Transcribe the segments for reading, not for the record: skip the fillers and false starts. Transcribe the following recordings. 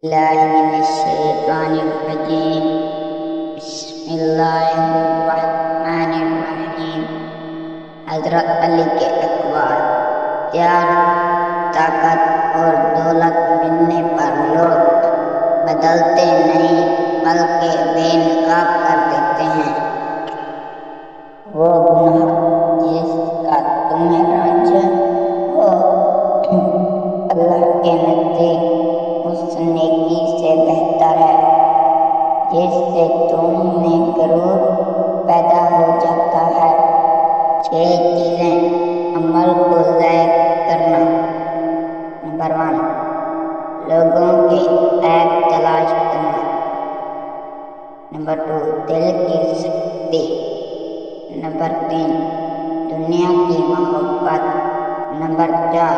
بالله من الشيطان الرجيم. بسم الله الرحمن الرحیم. حضرت علی کے اقوال: پیار، طاقت اور دولت ملنے پر لوگ بدلتے نہیں بلکہ بے نقاب کر دیتے ہیں۔ وہ گناہ جس کا تمہیں رنج ہو اللہ کے نزدیک اس نیکی سے بہتر ہے جس سے تم میں غرور پیدا ہو جاتا ہے۔ 6 چیزیں عمل کو ضائع کرنا۔ نمبر 1، لوگوں کے عیب تلاش کرنا۔ نمبر 2، دل کی سختی۔ نمبر 3، دنیا کی محبت۔ نمبر 4،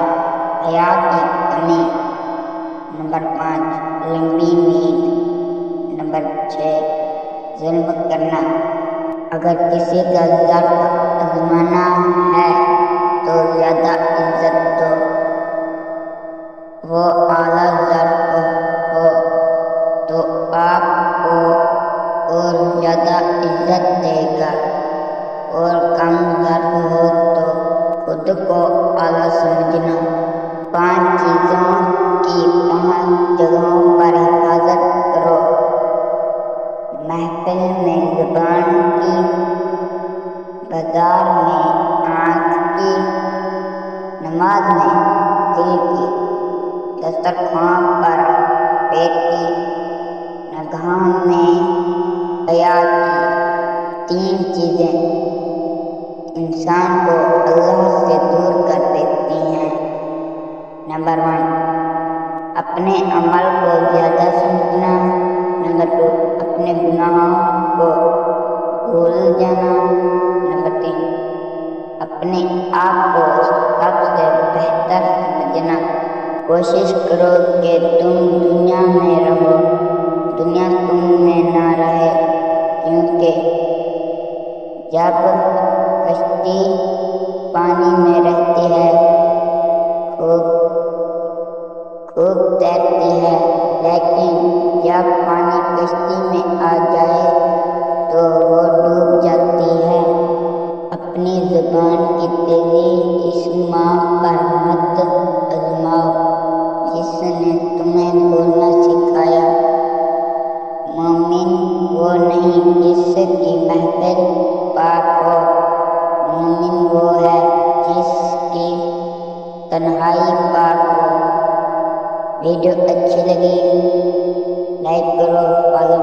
حیا کی کمی۔ نمبر 5، لمبی نیند۔ نمبر 6، ظلم کرنا۔ اگر کسی کا ظرف آزمانا ہے تو زیادہ عزت دو، وہ اعلیٰ ظرف ہو تو آپ کو اور زیادہ عزت دے گا، اور کم ظرف ہو تو خود کو اعلیٰ سمجھنا۔ 5 چیزوں کی 5 جگہوں پر حفاظت کرو: محفل میں زبان کی، بازار میں آنکھ کی، نماز میں دل کی، دسترخوان پر پیٹ کی، نگاہوں میں حیا کی۔ 3 چیزیں انسان کو اللہ سے دور کر دیتی ہیں۔ نمبر 1، اپنے عمل کو زیادہ سمجھنا۔ نمبر 2، اپنے گناہوں کو بھول جانا۔ نمبر 3، اپنے آپ کو سب سے بہتر سمجھنا۔ کوشش کرو کہ تم دنیا میں رہو، دنیا تم میں نہ رہے، کیونکہ جب کشتی پانی میں رہتی ہے خوب تیرتی ہے، لیکن جب پانی کشتی میں آ جائے تو وہ ڈوب جاتی ہے۔ اپنی زبان کی تیزی اس ماں پر مت آزماؤ جس نے تمہیں بولنا سکھایا۔ مومن وہ نہیں جس کی محفل پاک ہو، مومن وہ ہے جس کی تنہائی پاک ہو۔ ویڈیو اچھی لگی لائک کرو، فالو